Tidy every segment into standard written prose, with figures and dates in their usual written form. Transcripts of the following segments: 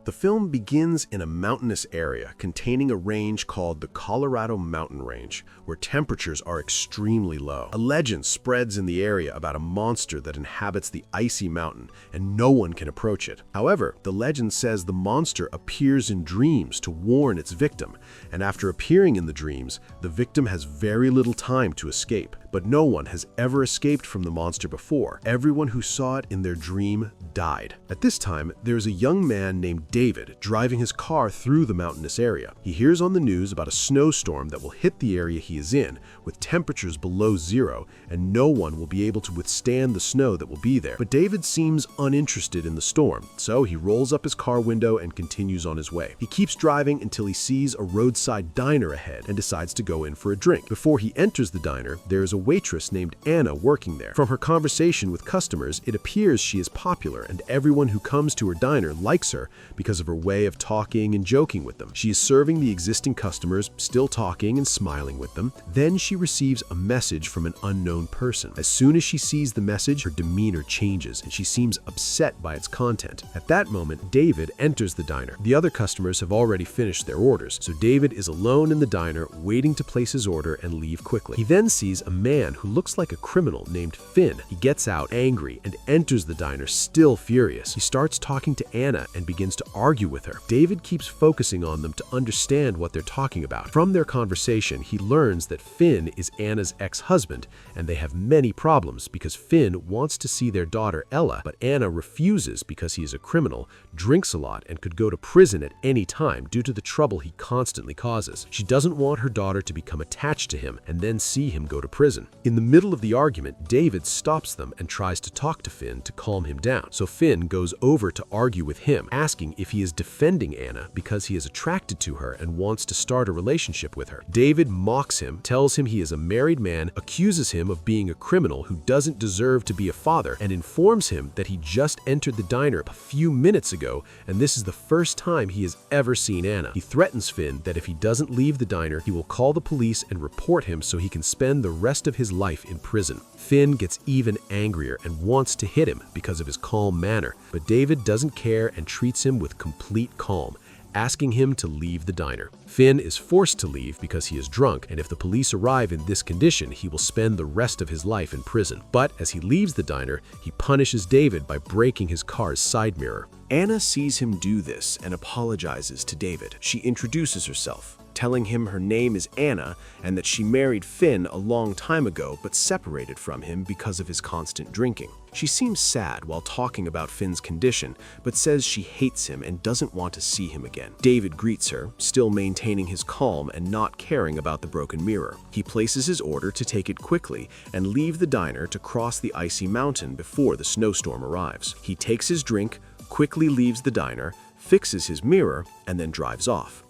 The film begins in a mountainous area containing a range called the Colorado Mountain Range, where temperatures are extremely low. A legend spreads in the area about a monster that inhabits the icy mountain, and no one can approach it. However, the legend says the monster appears in dreams to warn its victim, and after appearing in the dreams, the victim has very little time to escape. But no one has ever escaped from the monster before. Everyone who saw it in their dream died. At this time, there is a young man named David driving his car through the mountainous area. He hears on the news about a snowstorm that will hit the area he is in, with temperatures below zero, and no one will be able to withstand the snow that will be there. But David seems uninterested in the storm, so he rolls up his car window and continues on his way. He keeps driving until he sees a roadside diner ahead and decides to go in for a drink. Before he enters the diner, there is a waitress named Anna working there. From her conversation with customers, it appears she is popular and everyone who comes to her diner likes her because of her way of talking and joking with them. She is serving the existing customers, still talking and smiling with them. Then she receives a message from an unknown person. As soon as she sees the message, her demeanor changes and she seems upset by its content. At that moment, David enters the diner. The other customers have already finished their orders, so David is alone in the diner waiting to place his order and leave quickly. He then sees a man who looks like a criminal named Finn. He gets out angry and enters the diner still furious. He starts talking to Anna and begins to argue with her. David keeps focusing on them to understand what they're talking about. From their conversation, he learns that Finn is Anna's ex-husband, and they have many problems because Finn wants to see their daughter Ella, but Anna refuses because he is a criminal, drinks a lot, and could go to prison at any time due to the trouble he constantly causes. She doesn't want her daughter to become attached to him and then see him go to prison. In the middle of the argument, David stops them and tries to talk to Finn to calm him down. So Finn goes over to argue with him, asking if he is defending Anna because he is attracted to her and wants to start a relationship with her. David mocks him, tells him he is a married man, accuses him of being a criminal who doesn't deserve to be a father, and informs him that he just entered the diner a few minutes ago and this is the first time he has ever seen Anna. He threatens Finn that if he doesn't leave the diner, he will call the police and report him so he can spend the rest of his life in prison. Finn gets even angrier and wants to hit him because of his calm manner, but David doesn't care and treats him with complete calm, asking him to leave the diner. Finn is forced to leave because he is drunk, and if the police arrive in this condition, he will spend the rest of his life in prison. But as he leaves the diner, he punishes David by breaking his car's side mirror. Anna sees him do this and apologizes to David. She introduces herself, telling him her name is Anna and that she married Finn a long time ago but separated from him because of his constant drinking. She seems sad while talking about Finn's condition, but says she hates him and doesn't want to see him again. David greets her, still maintaining his calm and not caring about the broken mirror. He places his order to take it quickly and leave the diner to cross the icy mountain before the snowstorm arrives. He takes his drink, quickly leaves the diner, fixes his mirror, and then drives off.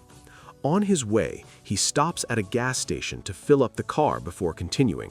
On his way, he stops at a gas station to fill up the car before continuing.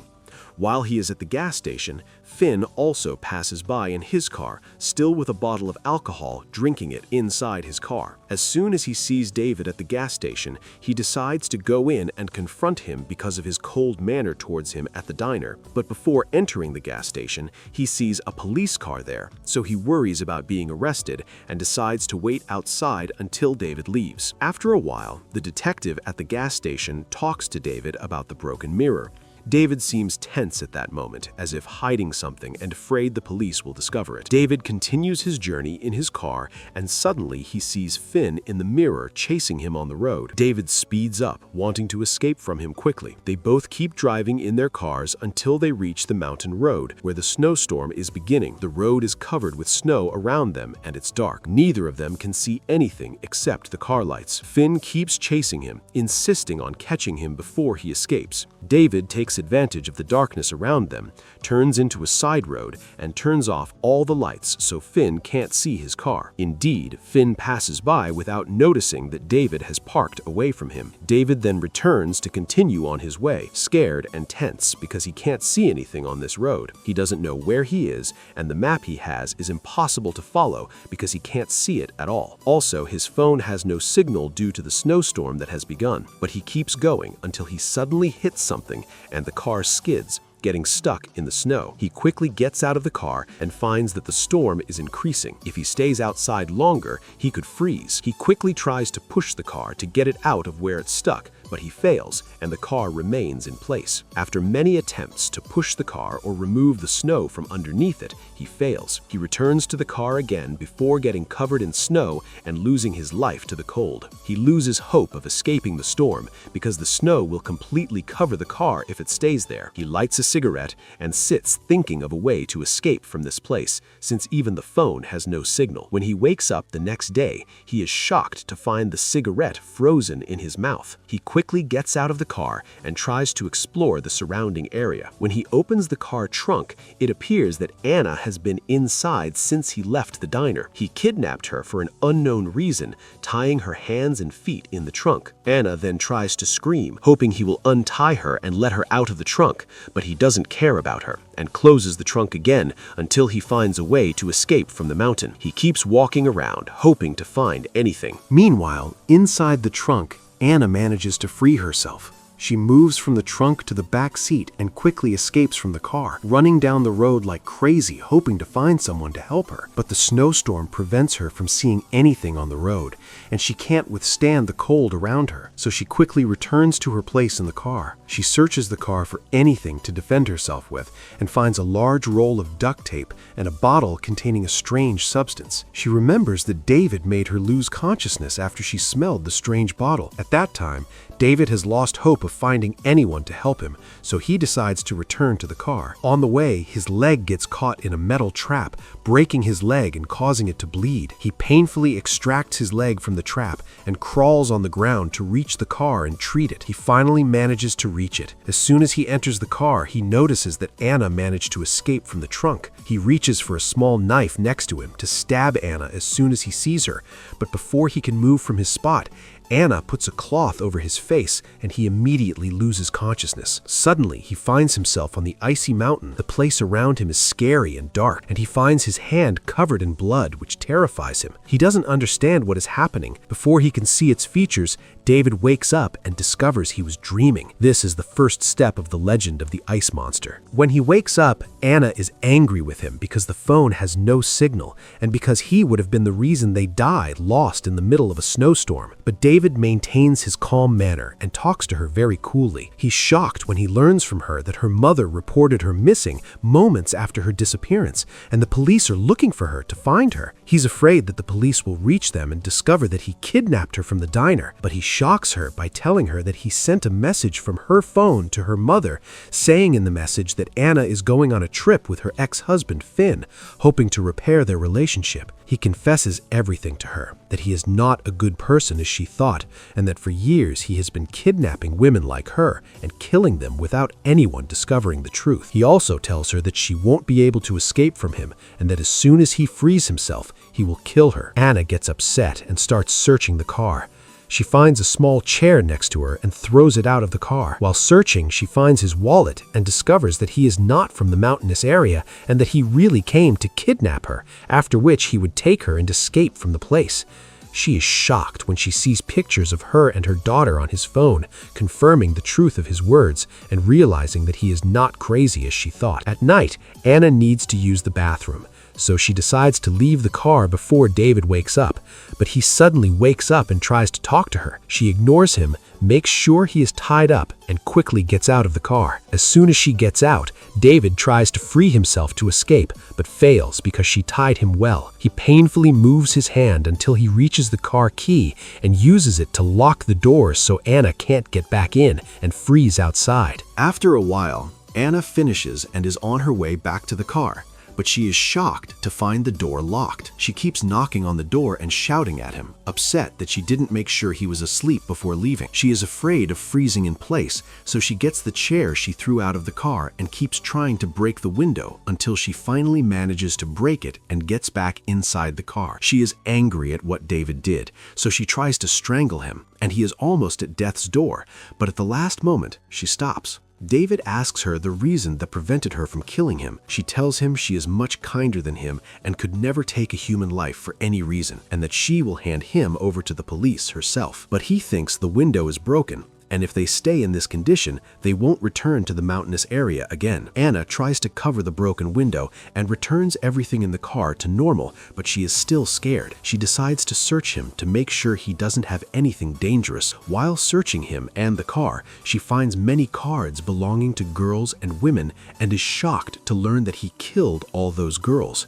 While he is at the gas station, Finn also passes by in his car, still with a bottle of alcohol, drinking it inside his car. As soon as he sees David at the gas station, he decides to go in and confront him because of his cold manner towards him at the diner. But before entering the gas station, he sees a police car there, so he worries about being arrested and decides to wait outside until David leaves. After a while, the detective at the gas station talks to David about the broken mirror. David seems tense at that moment, as if hiding something and afraid the police will discover it. David continues his journey in his car, and suddenly he sees Finn in the mirror chasing him on the road. David speeds up, wanting to escape from him quickly. They both keep driving in their cars until they reach the mountain road, where the snowstorm is beginning. The road is covered with snow around them, and it's dark. Neither of them can see anything except the car lights. Finn keeps chasing him, insisting on catching him before he escapes. David takes advantage of the darkness around them, turns into a side road, and turns off all the lights so Finn can't see his car. Indeed, Finn passes by without noticing that David has parked away from him. David then returns to continue on his way, scared and tense because he can't see anything on this road. He doesn't know where he is, and the map he has is impossible to follow because he can't see it at all. Also, his phone has no signal due to the snowstorm that has begun, but he keeps going until he suddenly hits something and the car skids, getting stuck in the snow. He quickly gets out of the car and finds that the storm is increasing. If he stays outside longer, he could freeze. He quickly tries to push the car to get it out of where it's stuck, but he fails, and the car remains in place. After many attempts to push the car or remove the snow from underneath it, he fails. He returns to the car again before getting covered in snow and losing his life to the cold. He loses hope of escaping the storm because the snow will completely cover the car if it stays there. He lights a cigarette and sits thinking of a way to escape from this place, since even the phone has no signal. When he wakes up the next day, he is shocked to find the cigarette frozen in his mouth. He quickly gets out of the car and tries to explore the surrounding area. When he opens the car trunk, it appears that Anna has been inside since he left the diner. He kidnapped her for an unknown reason, tying her hands and feet in the trunk. Anna then tries to scream, hoping he will untie her and let her out of the trunk, but he doesn't care about her and closes the trunk again until he finds a way to escape from the mountain. He keeps walking around, hoping to find anything. Meanwhile, inside the trunk, Anna manages to free herself. She moves from the trunk to the back seat and quickly escapes from the car, running down the road like crazy, hoping to find someone to help her. But the snowstorm prevents her from seeing anything on the road, and she can't withstand the cold around her, so she quickly returns to her place in the car. She searches the car for anything to defend herself with and finds a large roll of duct tape and a bottle containing a strange substance. She remembers that David made her lose consciousness after she smelled the strange bottle. At that time, David has lost hope of finding anyone to help him, so he decides to return to the car. On the way, his leg gets caught in a metal trap, breaking his leg and causing it to bleed. He painfully extracts his leg from the trap and crawls on the ground to reach the car and treat it. He finally manages to reach it. As soon as he enters the car, he notices that Anna managed to escape from the trunk. He reaches for a small knife next to him to stab Anna as soon as he sees her, but before he can move from his spot, Anna puts a cloth over his face and he immediately loses consciousness. Suddenly, he finds himself on the icy mountain. The place around him is scary and dark, and he finds his hand covered in blood, which terrifies him. He doesn't understand what is happening. Before he can see its features, David wakes up and discovers he was dreaming. This is the first step of the legend of the ice monster. When he wakes up, Anna is angry with him because the phone has no signal and because he would have been the reason they died lost in the middle of a snowstorm. But David maintains his calm manner and talks to her very coolly. He's shocked when he learns from her that her mother reported her missing moments after her disappearance, and the police are looking for her to find her. He's afraid that the police will reach them and discover that he kidnapped her from the diner, but he shocks her by telling her that he sent a message from her phone to her mother, saying in the message that Anna is going on a trip with her ex-husband Finn, hoping to repair their relationship. He confesses everything to her, that he is not a good person as she thought, and that for years he has been kidnapping women like her and killing them without anyone discovering the truth. He also tells her that she won't be able to escape from him, and that as soon as he frees himself, he will kill her. Anna gets upset and starts searching the car. She finds a small chair next to her and throws it out of the car. While searching, she finds his wallet and discovers that he is not from the mountainous area and that he really came to kidnap her, after which he would take her and escape from the place. She is shocked when she sees pictures of her and her daughter on his phone, confirming the truth of his words and realizing that he is not crazy as she thought. At night, Anna needs to use the bathroom, so she decides to leave the car before David wakes up, but he suddenly wakes up and tries to talk to her. She ignores him, makes sure he is tied up, and quickly gets out of the car. As soon as she gets out, David tries to free himself to escape, but fails because she tied him well. He painfully moves his hand until he reaches the car key and uses it to lock the doors so Anna can't get back in and freeze outside. After a while, Anna finishes and is on her way back to the car, but she is shocked to find the door locked. She keeps knocking on the door and shouting at him, upset that she didn't make sure he was asleep before leaving. She is afraid of freezing in place, so she gets the chair she threw out of the car and keeps trying to break the window until she finally manages to break it and gets back inside the car. She is angry at what David did, so she tries to strangle him, and he is almost at death's door, but at the last moment, she stops. David asks her the reason that prevented her from killing him. She tells him she is much kinder than him and could never take a human life for any reason, and that she will hand him over to the police herself. But he thinks the window is broken and if they stay in this condition, they won't return to the mountainous area again. Anna tries to cover the broken window and returns everything in the car to normal, but she is still scared. She decides to search him to make sure he doesn't have anything dangerous. While searching him and the car, she finds many cards belonging to girls and women and is shocked to learn that he killed all those girls.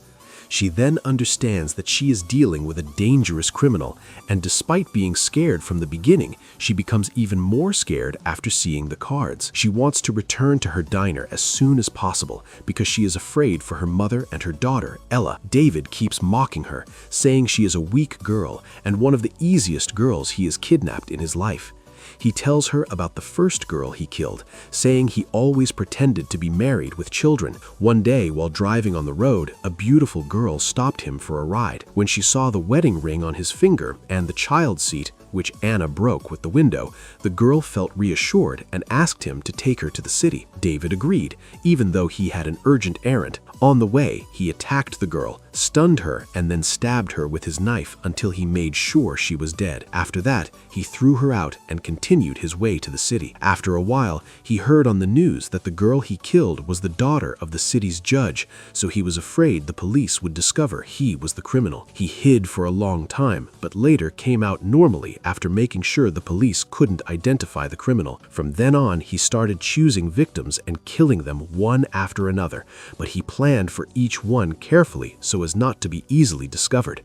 She then understands that she is dealing with a dangerous criminal, and despite being scared from the beginning, she becomes even more scared after seeing the cards. She wants to return to her diner as soon as possible because she is afraid for her mother and her daughter, Ella. David keeps mocking her, saying she is a weak girl and one of the easiest girls he has kidnapped in his life. He tells her about the first girl he killed, saying he always pretended to be married with children. One day, while driving on the road, a beautiful girl stopped him for a ride. When she saw the wedding ring on his finger and the child seat, which Anna broke with the window, the girl felt reassured and asked him to take her to the city. David agreed, even though he had an urgent errand. On the way, he attacked the girl, stunned her, and then stabbed her with his knife until he made sure she was dead. After that, he threw her out and continued his way to the city. After a while, he heard on the news that the girl he killed was the daughter of the city's judge, so he was afraid the police would discover he was the criminal. He hid for a long time, but later came out normally after making sure the police couldn't identify the criminal. From then on, he started choosing victims and killing them one after another, but he planned for each one carefully so as not to be easily discovered.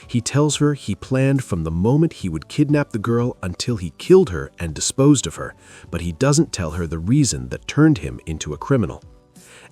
He tells her he planned from the moment he would kidnap the girl until he killed her and disposed of her, but he doesn't tell her the reason that turned him into a criminal.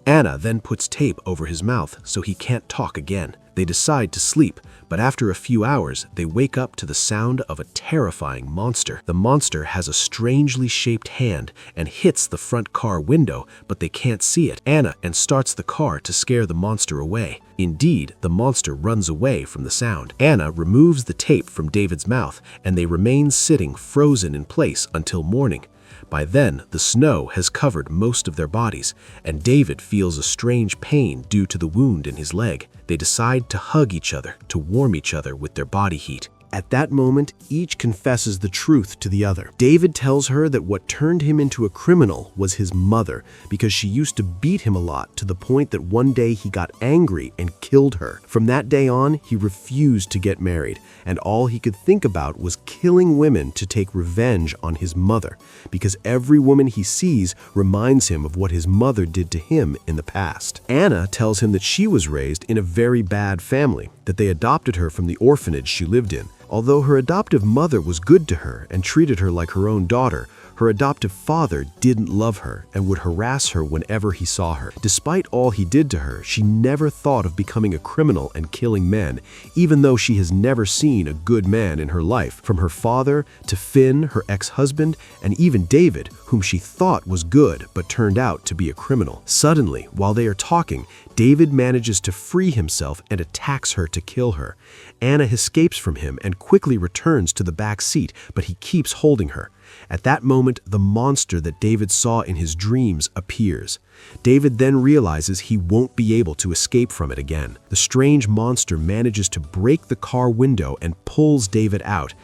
Anna then puts tape over his mouth so he can't talk again. They decide to sleep, but after a few hours, they wake up to the sound of a terrifying monster. The monster has a strangely shaped hand and hits the front car window, but they can't see it. Anna starts the car to scare the monster away. Indeed, the monster runs away from the sound. Anna removes the tape from David's mouth, and they remain sitting frozen in place until morning. By then, the snow has covered most of their bodies, and David feels a strange pain due to the wound in his leg. They decide to hug each other to warm each other with their body heat. At that moment, each confesses the truth to the other. David tells her that what turned him into a criminal was his mother, because she used to beat him a lot to the point that one day he got angry and killed her. From that day on, he refused to get married, and all he could think about was killing women to take revenge on his mother, because every woman he sees reminds him of what his mother did to him in the past. Anna tells him that she was raised in a very bad family, that they adopted her from the orphanage she lived in. Although her adoptive mother was good to her and treated her like her own daughter, her adoptive father didn't love her and would harass her whenever he saw her. Despite all he did to her, she never thought of becoming a criminal and killing men, even though she has never seen a good man in her life. From her father to Finn, her ex-husband, and even David, whom she thought was good but turned out to be a criminal. Suddenly, while they are talking, David manages to free himself and attacks her to kill her. Anna escapes from him and quickly returns to the back seat, but he keeps holding her. At that moment, the monster that David saw in his dreams appears. David then realizes he won't be able to escape from it again. The strange monster manages to break the car window and pulls David out.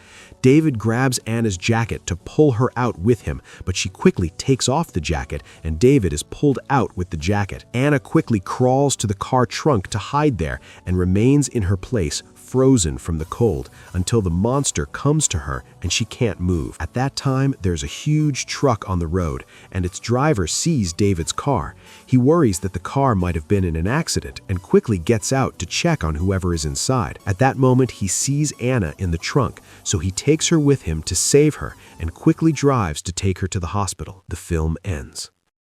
David grabs Anna's jacket to pull her out with him, but she quickly takes off the jacket and David is pulled out with the jacket. Anna quickly crawls to the car trunk to hide there and remains in her place, frozen from the cold, until the monster comes to her and she can't move. At that time, there's a huge truck on the road, and its driver sees David's car. He worries that the car might have been in an accident and quickly gets out to check on whoever is inside. At that moment, he sees Anna in the trunk, so he takes her with him to save her and quickly drives to take her to the hospital. The film ends.